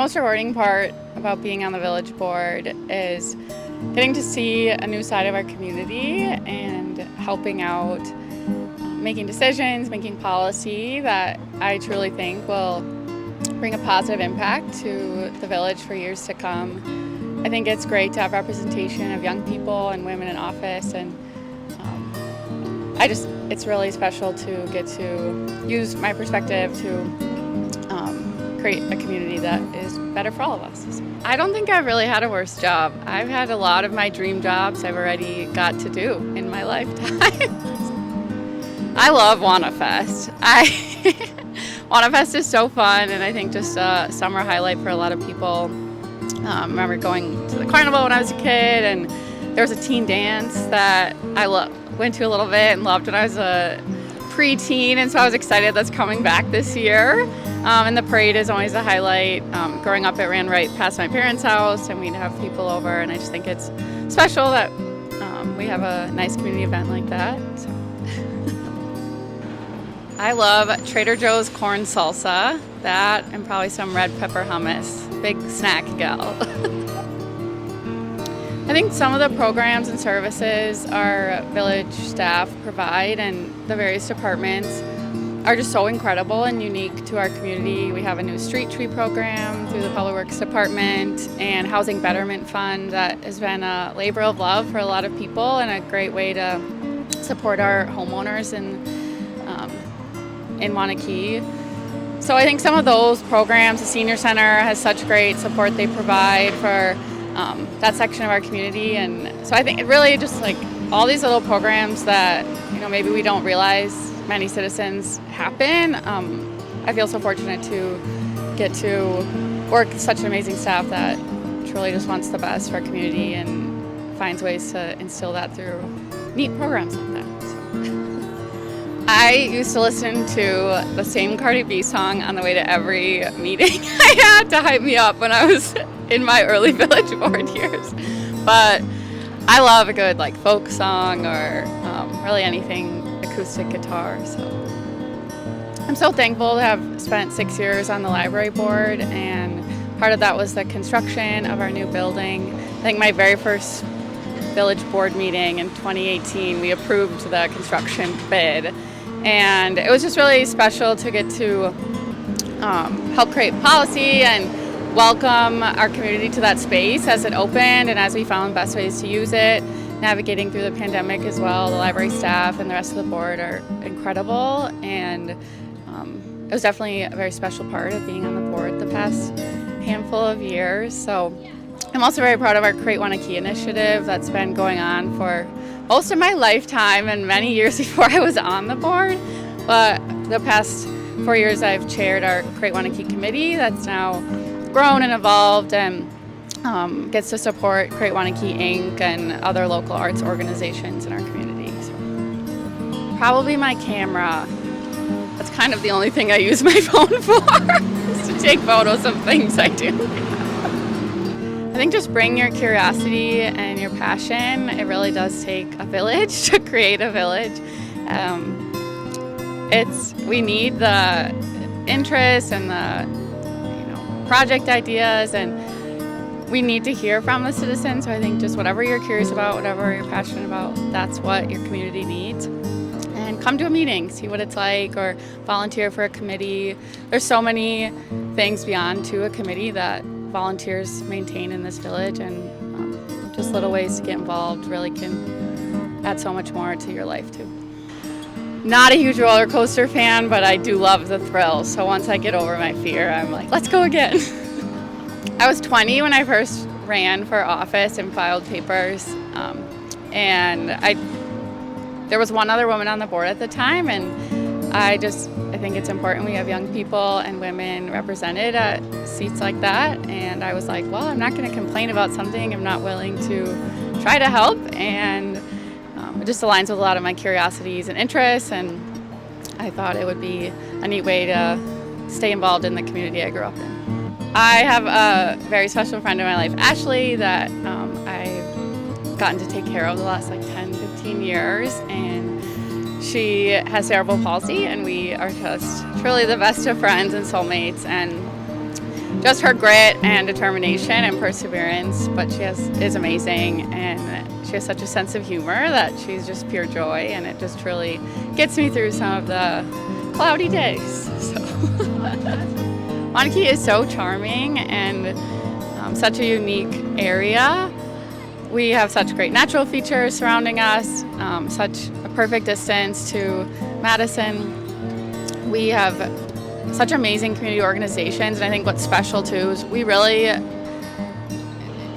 most rewarding part about being on the village board is getting to see a new side of our community and helping out, making decisions, making policy that I truly think will bring a positive impact to the village for years to come. I think it's great to have representation of young people and women in office, and it's really special to get to use my perspective to create a community that is better for all of us. I don't think I've really had a worse job. I've had a lot of my dream jobs I've already got to do in my lifetime. I love Waunafest. Waunafest is so fun, and I think just a summer highlight for a lot of people. I remember going to the carnival when I was a kid, and there was a teen dance that I went to a little bit and loved when I was a preteen, and so I was excited that's coming back this year. And the parade is always a highlight. Growing up, it ran right past my parents' house, and we'd have people over, and I just think it's special that we have a nice community event like that. So. I love Trader Joe's corn salsa, that and probably some red pepper hummus. Big snack gal. I think some of the programs and services our village staff provide and the various departments are just so incredible and unique to our community. We have a new street tree program through the Public Works Department and Housing Betterment Fund that has been a labor of love for a lot of people and a great way to support our homeowners in Waunakee. So I think some of those programs, the Senior Center has such great support they provide for that section of our community, and so I think it really just like all these little programs that maybe we don't realize many citizens happen. I feel so fortunate to get to work with such an amazing staff that truly just wants the best for our community and finds ways to instill that through neat programs like that. So. I used to listen to the same Cardi B song on the way to every meeting I had to hype me up when I was in my early village board years. But I love a good folk song or really anything acoustic guitar. So I'm so thankful to have spent 6 years on the library board, and part of that was the construction of our new building. I think my very first village board meeting in 2018, we approved the construction bid, and it was just really special to get to help create policy and welcome our community to that space as it opened and as we found best ways to use it. Navigating through the pandemic as well, the library staff and the rest of the board are incredible, and it was definitely a very special part of being on the board the past handful of years. So I'm also very proud of our Create Waunakee initiative that's been going on for most of my lifetime and many years before I was on the board. But the past 4 years I've chaired our Create Waunakee committee that's now grown and evolved and gets to support Create Waunakee Inc. and other local arts organizations in our community. So, probably my camera. That's kind of the only thing I use my phone for, is to take photos of things I do. I think just bring your curiosity and your passion. It really does take a village to create a village. We need the interest and the project ideas, and we need to hear from the citizens. So I think just whatever you're curious about, whatever you're passionate about, that's what your community needs. And come to a meeting, see what it's like, or volunteer for a committee. There's so many things beyond to a committee that volunteers maintain in this village, and just little ways to get involved really can add so much more to your life too. Not a huge roller coaster fan, but I do love the thrill. So once I get over my fear, I'm like, let's go again. I was 20 when I first ran for office and filed papers. And there was one other woman on the board at the time, and I think it's important we have young people and women represented at seats like that. And I was like, well, I'm not going to complain about something I'm not willing to try to help. And it just aligns with a lot of my curiosities and interests, and I thought it would be a neat way to stay involved in the community I grew up in. I have a very special friend in my life, Ashley, that I've gotten to take care of the last 10, 15 years, and she has cerebral palsy, and we are just truly the best of friends and soulmates. And just her grit and determination and perseverance, but she is amazing, and she has such a sense of humor that she's just pure joy, and it just really gets me through some of the cloudy days. So Waunakee is so charming and such a unique area. We have such great natural features surrounding us, such a perfect distance to Madison. We have such amazing community organizations, and I think what's special too is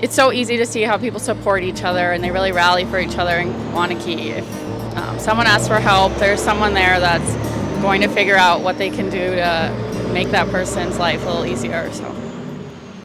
it's so easy to see how people support each other and they really rally for each other in Waunakee. If someone asks for help, there's someone there that's going to figure out what they can do to make that person's life a little easier. So